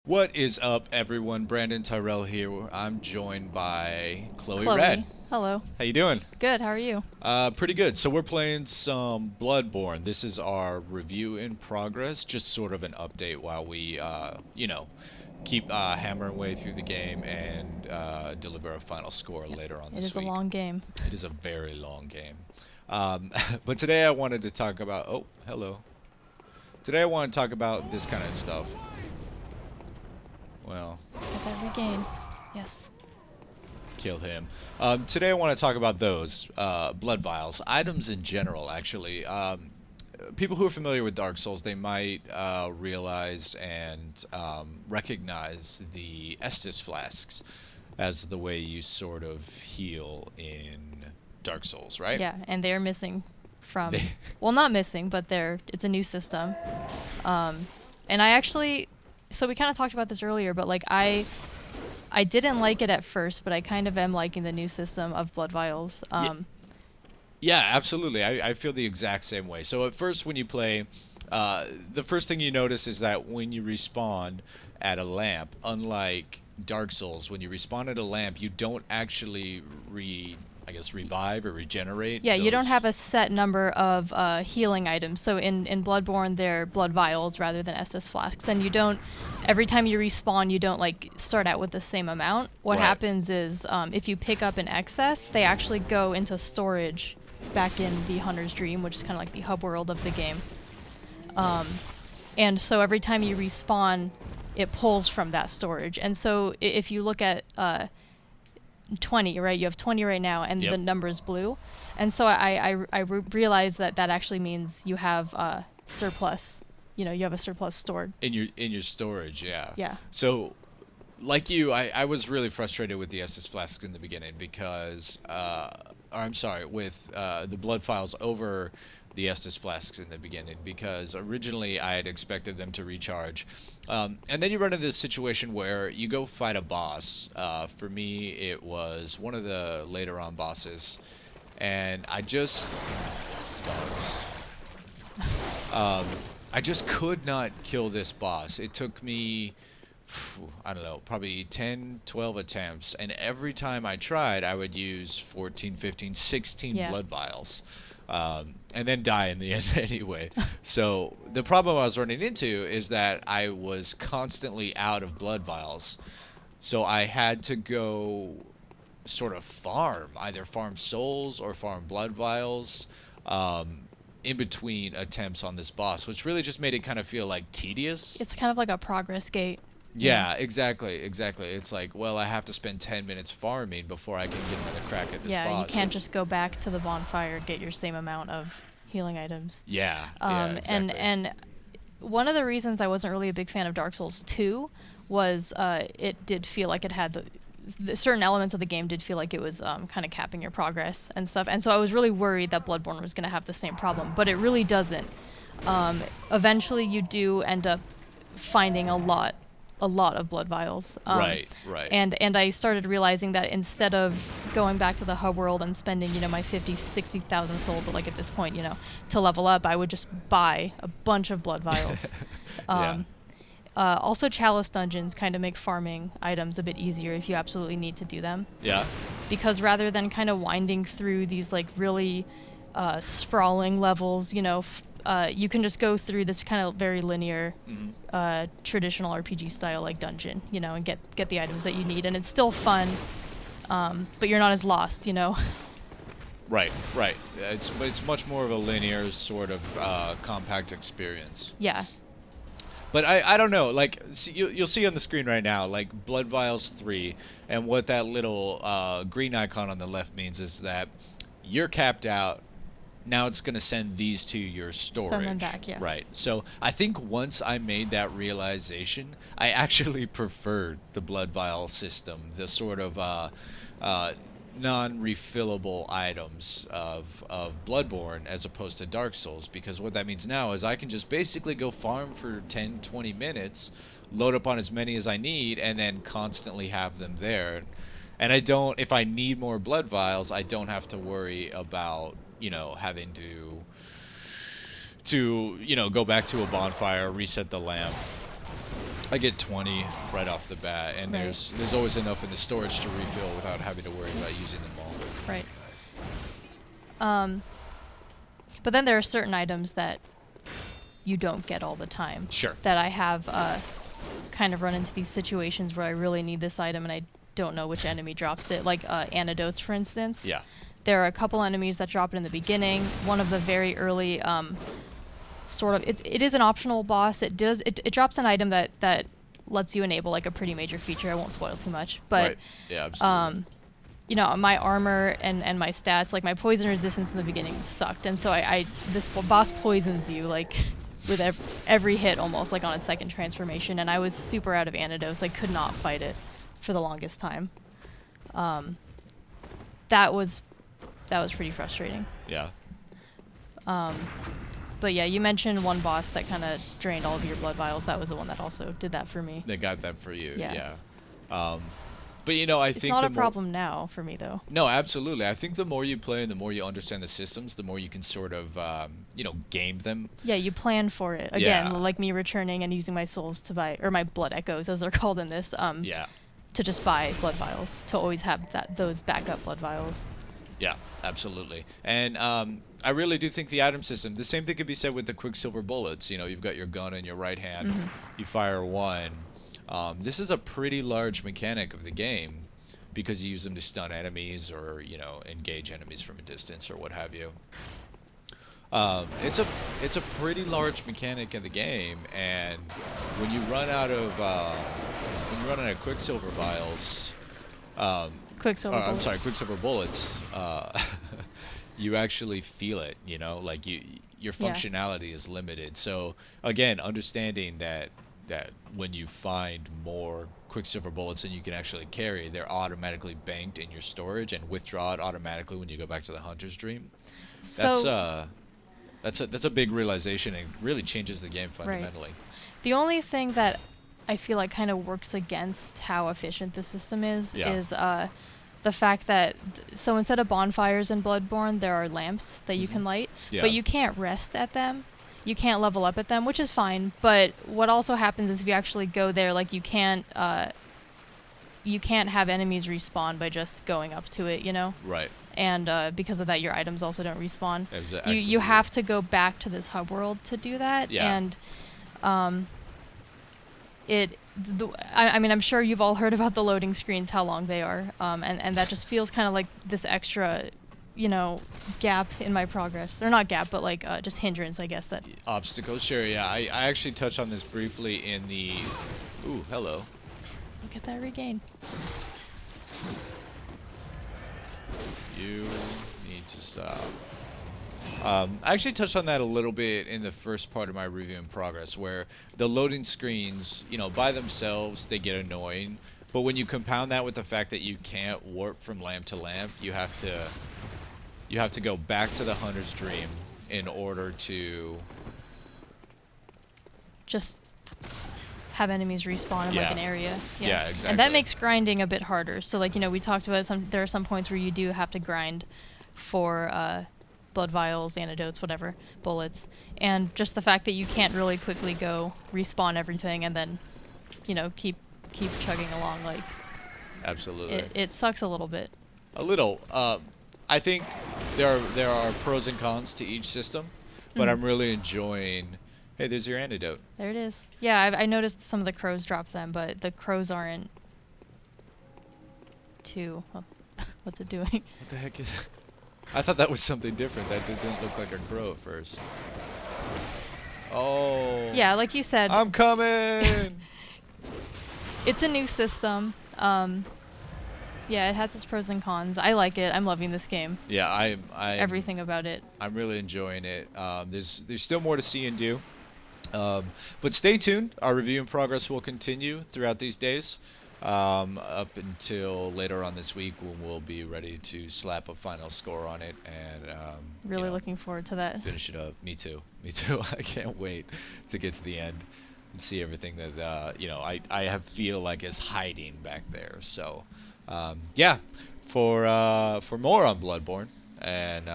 What is up, everyone? Brandin Tyrrel here. I'm joined by Chloe Chloe. Red. Hello. How you doing? Good. How are you? Pretty good. So we're playing some Bloodborne. This is our review in progress, just sort of an update while we, keep hammering way through the game and deliver a final score Yep. later on It this is a week. long game. It is a very long game. But today I wanted to talk about. Oh, hello. Today I want to talk about this kind of stuff. Well, Get that regain. Yes. kill him. Today I want to talk about those blood vials, items in general. Actually, people who are familiar with Dark Souls, they might realize and recognize the Estus flasks as the way you sort of heal in Dark Souls, right? Yeah, and they're missing from. Well, not missing, but it's a new system. And I actually, so we kind of talked about this earlier, but like I didn't like it at first, but I kind of am liking the new system of blood vials. Yeah, absolutely. I feel the exact same way. So at first, when you play, the first thing you notice is that when you respawn at a lamp, unlike Dark Souls, when you respawn at a lamp, you don't actually revive or regenerate. Yeah, you don't those. have a set number of healing items. So in Bloodborne, they're blood vials rather than SS flasks. And you don't, every time you respawn, you don't like start out with the same amount. What Right. happens is if you pick up an excess, they actually go into storage back in the Hunter's Dream, which is kind of like the hub world of the game. And so every time you respawn, it pulls from that storage. And so if you look at 20, right? You have 20 right now, and Yep. the number is blue. And so realized that actually means you have surplus. You know, you have a surplus stored. In your storage, yeah. Yeah. So, like you, I was really frustrated with the SS flasks in the beginning because, or I'm sorry, with the blood files over the Estus flasks in the beginning because originally I had expected them to recharge. And then you run into this situation where you go fight a boss. For me, it was one of the later on bosses. And I just... Dogs. I just could not kill this boss. It took me... I don't know, probably 10, 12 attempts. And every time I tried, I would use 14, 15, 16 Yeah. blood vials. And then die in the end anyway. So the problem I was running into is that I was constantly out of blood vials. So I had to go sort of farm, either farm souls or farm blood vials. In between attempts on this boss, which really just made it kind of feel like tedious. It's kind of like a progress gate. Yeah, exactly. It's like, well, I have to spend 10 minutes farming before I can get another crack at this Yeah, boss. you can't just go back to the bonfire and get your same amount of healing items. Yeah, And exactly. one of the reasons I wasn't really a big fan of Dark Souls 2 was it did feel like it had the certain elements of the game did feel like it was kind of capping your progress and stuff. And so I was really worried that Bloodborne was going to have the same problem, but it really doesn't. Eventually, you do end up finding a lot of blood vials. Right. And I started realizing that instead of going back to the hub world and spending, my 50, 60,000 souls, like at this point, to level up, I would just buy a bunch of blood vials. Yeah. Also, chalice dungeons kind of make farming items a bit easier if you absolutely need to do them. Yeah. Because rather than kind of winding through these like really sprawling levels, you can just go through this kind of very linear, traditional RPG style like dungeon, and get the items that you need, and it's still fun, but you're not as lost, Right. It's much more of a linear sort of compact experience. Yeah. But I don't know, like, you'll see on the screen right now, like, Blood Vials 3, and what that little green icon on the left means is that you're capped out. Now it's going to send these to your storage. Send them back, yeah. Right. So I think once I made that realization, I actually preferred the Blood Vial system, the sort of non-refillable items of Bloodborne as opposed to Dark Souls, because what that means now is I can just basically go farm for 10, 20 minutes, load up on as many as I need, and then constantly have them there. And I don't, if I need more blood vials, I don't have to worry about, having to go back to a bonfire, reset the lamp, I get 20 right off the bat, and Right. there's always enough in the storage to refill without having to worry about using them all. Right. But then there are certain items that you don't get all the time. Sure. That I have kind of run into these situations where I really need this item and I don't know which enemy drops it. Like antidotes, for instance. Yeah. There are a couple enemies that drop it in the beginning. One of the very early, sort of, it is an optional boss. It drops an item that lets you enable like a pretty major feature. I won't spoil too much, but Right. Yeah, absolutely. you know, my armor and my stats, like my poison resistance in the beginning sucked, and so this boss poisons you like with every hit almost, like on its second transformation, and I was super out of antidotes. I could not fight it for the longest time. That was pretty frustrating. Yeah. But yeah, you mentioned one boss that kind of drained all of your blood vials. That was the one that also did that for me. They got that for you. Yeah. But you know, I It's think not the a problem now for me though. No, absolutely. I think the more you play and the more you understand the systems, the more you can sort of, game them. Yeah, you plan for it. Again, Yeah. like me returning and using my souls to buy, or my blood echoes as they're called in this, Yeah. to just buy blood vials, to always have those backup blood vials. Yeah, absolutely. And I really do think the item system, the same thing could be said with the Quicksilver bullets. You know, you've got your gun in your right hand, you fire one. This is a pretty large mechanic of the game because you use them to stun enemies or, engage enemies from a distance or what have you. It's a pretty large mechanic in the game, and when you run out of Quicksilver vials, Quicksilver bullets. I'm sorry, Quicksilver bullets, you actually feel it. Like your Yeah. functionality is limited. So again, understanding that when you find more Quicksilver bullets than you can actually carry, they're automatically banked in your storage and withdraw it automatically when you go back to the Hunter's Dream. So That's a big realization and really changes the game fundamentally. the only thing that I feel like kind of works against how efficient the system is the fact that so instead of bonfires in Bloodborne, there are lamps that you can light, Yeah. but you can't rest at them. You can't level up at them, which is fine. But what also happens is if you actually go there, like you can't have enemies respawn by just going up to it, Right. And because of that, your items also don't respawn. You Absolutely. have to go back to this hub world to do that. Yeah. And I mean, I'm sure you've all heard about the loading screens, how long they are, and that just feels kind of like this extra, gap in my progress. Or not gap, but like just hindrance, I guess. That Obstacles, sure, yeah. I actually touched on this briefly in the... Ooh, hello. look at that regain. You need to stop. I actually touched on that a little bit in the first part of my review in progress, where the loading screens, by themselves, they get annoying. But when you compound that with the fact that you can't warp from lamp to lamp, you have to go back to the Hunter's Dream in order to... Just have enemies respawn in like Yeah. an area. Yeah, And exactly. that makes grinding a bit harder. So like, we talked about there are some points where you do have to grind for blood vials, antidotes, whatever, bullets. And just the fact that you can't really quickly go respawn everything and then, keep chugging along, like Absolutely. it sucks a little bit. A little. I think there are pros and cons to each system, but I'm really enjoying... Hey, there's your antidote. There it is. Yeah, I noticed some of the crows drop them, but the crows aren't too... Well, what's it doing? What the heck is it? I thought that was something different. That didn't look like a crow at first. Oh. Yeah, like you said, I'm coming! it's a new system. Yeah, it has its pros and cons. I like it. I'm loving this game. Yeah, I Everything about it. I'm really enjoying it. There's still more to see and do. But stay tuned. Our review in progress will continue throughout these days, up until later on this week when we'll be ready to slap a final score on it and Really looking forward to that. finish it up. Me too. I can't wait to get to the end and see everything that I feel like is hiding back there. So for more on Bloodborne and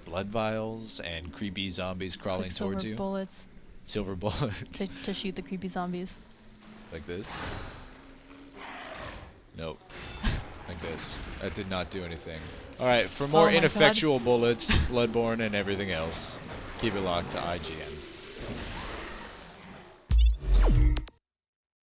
blood vials and creepy zombies crawling Like towards silver you. bullets Silver bullets. to shoot the creepy zombies. Like this. Nope. Like this. That did not do anything. Alright, for more Oh my ineffectual bullets, Bloodborne, and everything else, keep it locked to IGN.